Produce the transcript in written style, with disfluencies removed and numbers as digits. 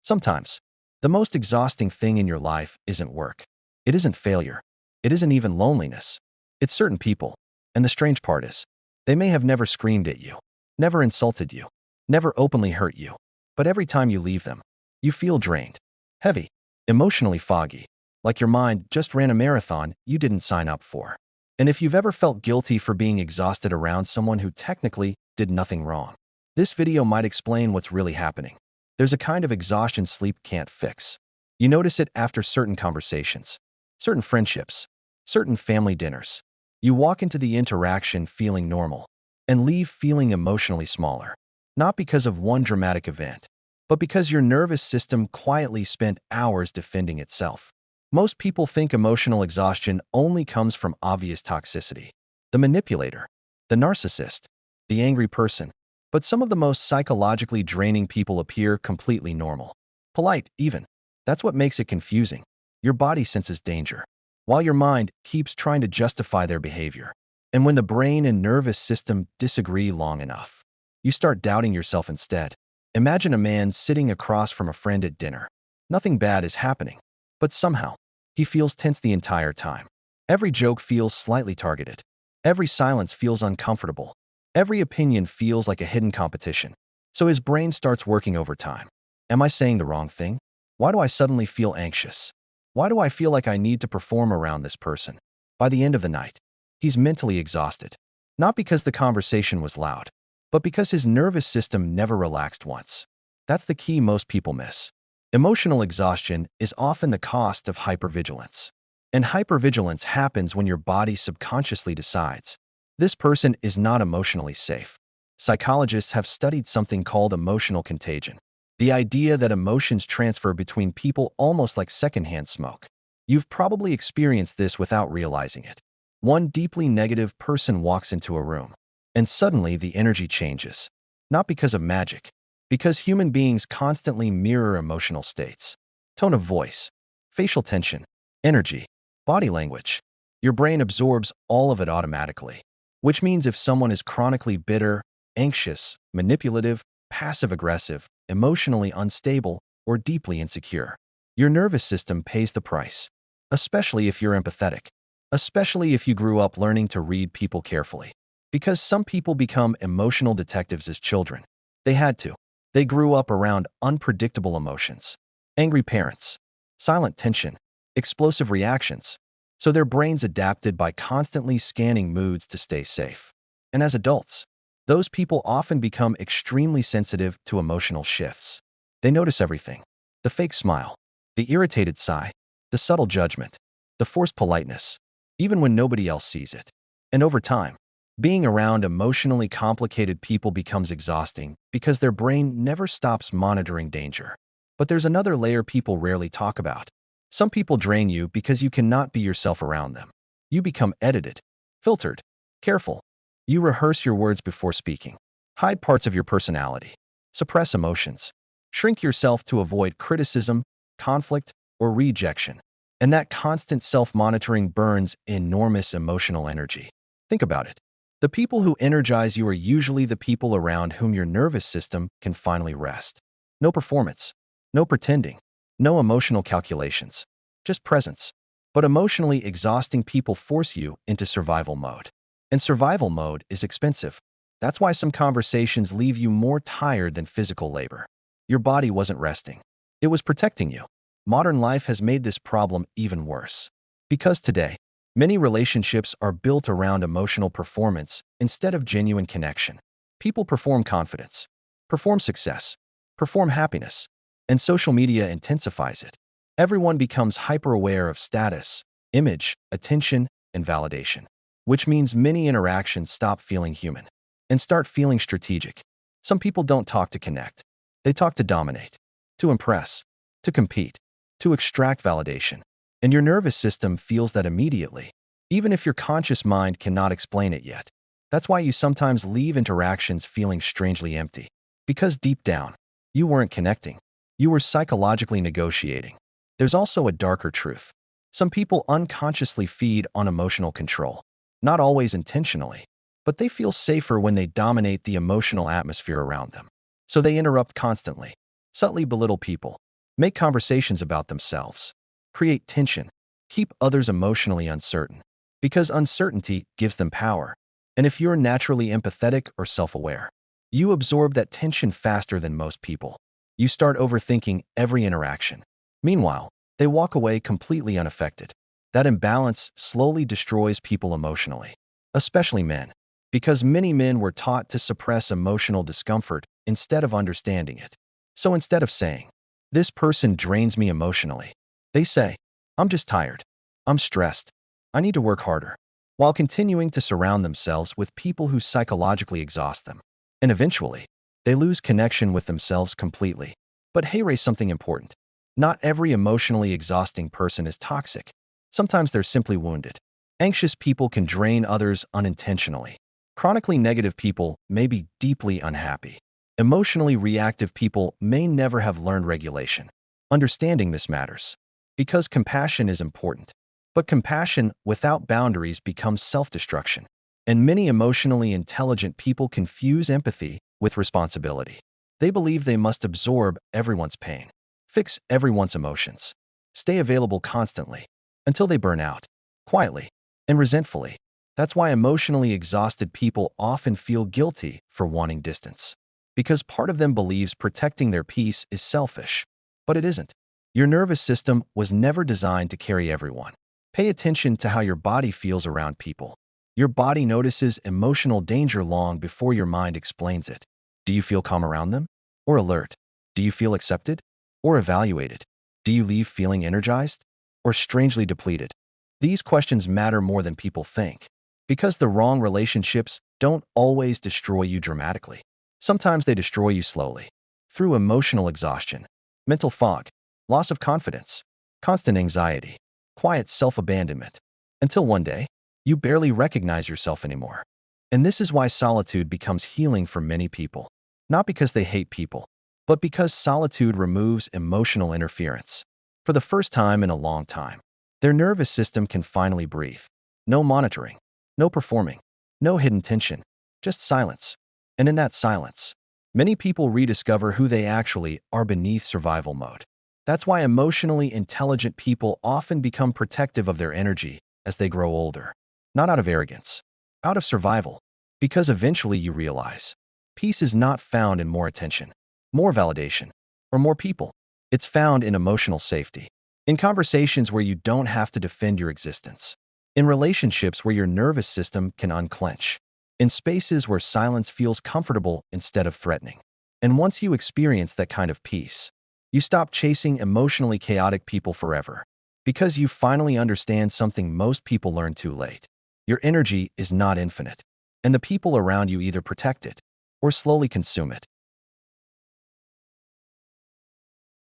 Sometimes, the most exhausting thing in your life isn't work. It isn't failure. It isn't even loneliness. It's certain people. And the strange part is, they may have never screamed at you, never insulted you, never openly hurt you. But every time you leave them, you feel drained, heavy, emotionally foggy, like your mind just ran a marathon you didn't sign up for. And if you've ever felt guilty for being exhausted around someone who technically did nothing wrong, this video might explain what's really happening. There's a kind of exhaustion sleep can't fix. You notice it after certain conversations, certain friendships, certain family dinners. You walk into the interaction feeling normal and leave feeling emotionally smaller. Not because of one dramatic event, but because your nervous system quietly spent hours defending itself. Most people think emotional exhaustion only comes from obvious toxicity. The manipulator, the narcissist, the angry person. But some of the most psychologically draining people appear completely normal. Polite, even. That's what makes it confusing. Your body senses danger, while your mind keeps trying to justify their behavior. And when the brain and nervous system disagree long enough, you start doubting yourself instead. Imagine a man sitting across from a friend at dinner. Nothing bad is happening, but somehow, he feels tense the entire time. Every joke feels slightly targeted. Every silence feels uncomfortable. Every opinion feels like a hidden competition. So his brain starts working overtime. Am I saying the wrong thing? Why do I suddenly feel anxious? Why do I feel like I need to perform around this person? By the end of the night, he's mentally exhausted. Not because the conversation was loud, but because his nervous system never relaxed once. That's the key most people miss. Emotional exhaustion is often the cost of hypervigilance. And hypervigilance happens when your body subconsciously decides, this person is not emotionally safe. Psychologists have studied something called emotional contagion, the idea that emotions transfer between people almost like secondhand smoke. You've probably experienced this without realizing it. One deeply negative person walks into a room, and suddenly the energy changes. Not because of magic, because human beings constantly mirror emotional states. Tone of voice, facial tension, energy, body language. Your brain absorbs all of it automatically. Which means if someone is chronically bitter, anxious, manipulative, passive-aggressive, emotionally unstable, or deeply insecure, your nervous system pays the price. Especially if you're empathetic. Especially if you grew up learning to read people carefully. Because some people become emotional detectives as children. They had to. They grew up around unpredictable emotions. Angry parents, silent tension, explosive reactions. So their brains adapted by constantly scanning moods to stay safe. And as adults, those people often become extremely sensitive to emotional shifts. They notice everything. The fake smile, the irritated sigh, the subtle judgment, the forced politeness, even when nobody else sees it. And over time, being around emotionally complicated people becomes exhausting because their brain never stops monitoring danger. But there's another layer people rarely talk about. Some people drain you because you cannot be yourself around them. You become edited, filtered, careful. You rehearse your words before speaking, hide parts of your personality, suppress emotions, shrink yourself to avoid criticism, conflict, or rejection. And that constant self-monitoring burns enormous emotional energy. Think about it. The people who energize you are usually the people around whom your nervous system can finally rest. No performance, no pretending, no emotional calculations, just presence. But emotionally exhausting people force you into survival mode. And survival mode is expensive. That's why some conversations leave you more tired than physical labor. Your body wasn't resting. It was protecting you. Modern life has made this problem even worse. Because today, many relationships are built around emotional performance instead of genuine connection. People perform confidence, perform success, perform happiness, and social media intensifies it. Everyone becomes hyper-aware of status, image, attention, and validation, which means many interactions stop feeling human and start feeling strategic. Some people don't talk to connect. They talk to dominate, to impress, to compete, to extract validation. And your nervous system feels that immediately, even if your conscious mind cannot explain it yet. That's why you sometimes leave interactions feeling strangely empty. Because deep down, you weren't connecting. You were psychologically negotiating. There's also a darker truth. Some people unconsciously feed on emotional control. Not always intentionally, but they feel safer when they dominate the emotional atmosphere around them. So they interrupt constantly, subtly belittle people, make conversations about themselves, create tension, keep others emotionally uncertain, because uncertainty gives them power. And if you're naturally empathetic or self-aware, you absorb that tension faster than most people. You start overthinking every interaction. Meanwhile, they walk away completely unaffected. That imbalance slowly destroys people emotionally, especially men, because many men were taught to suppress emotional discomfort instead of understanding it. So instead of saying, "This person drains me emotionally," they say, "I'm just tired. I'm stressed. I need to work harder," while continuing to surround themselves with people who psychologically exhaust them. And eventually, they lose connection with themselves completely. But hey, raise something important. Not every emotionally exhausting person is toxic. Sometimes they're simply wounded. Anxious people can drain others unintentionally. Chronically negative people may be deeply unhappy. Emotionally reactive people may never have learned regulation. Understanding this matters, because compassion is important. But compassion without boundaries becomes self-destruction. And many emotionally intelligent people confuse empathy with responsibility. They believe they must absorb everyone's pain, fix everyone's emotions, stay available constantly, until they burn out, quietly and resentfully. That's why emotionally exhausted people often feel guilty for wanting distance, because part of them believes protecting their peace is selfish. But it isn't. Your nervous system was never designed to carry everyone. Pay attention to how your body feels around people. Your body notices emotional danger long before your mind explains it. Do you feel calm around them? Or alert? Do you feel accepted? Or evaluated? Do you leave feeling energized? Or strangely depleted? These questions matter more than people think, because the wrong relationships don't always destroy you dramatically. Sometimes they destroy you slowly, through emotional exhaustion, mental fog, loss of confidence, constant anxiety, quiet self-abandonment, until one day, you barely recognize yourself anymore. And this is why solitude becomes healing for many people. Not because they hate people, but because solitude removes emotional interference. For the first time in a long time, their nervous system can finally breathe. No monitoring, no performing, no hidden tension, just silence. And in that silence, many people rediscover who they actually are beneath survival mode. That's why emotionally intelligent people often become protective of their energy as they grow older. Not out of arrogance, out of survival. Because eventually you realize, peace is not found in more attention, more validation, or more people. It's found in emotional safety, in conversations where you don't have to defend your existence, in relationships where your nervous system can unclench, in spaces where silence feels comfortable instead of threatening. And once you experience that kind of peace, you stop chasing emotionally chaotic people forever, because you finally understand something most people learn too late. Your energy is not infinite, and the people around you either protect it or slowly consume it.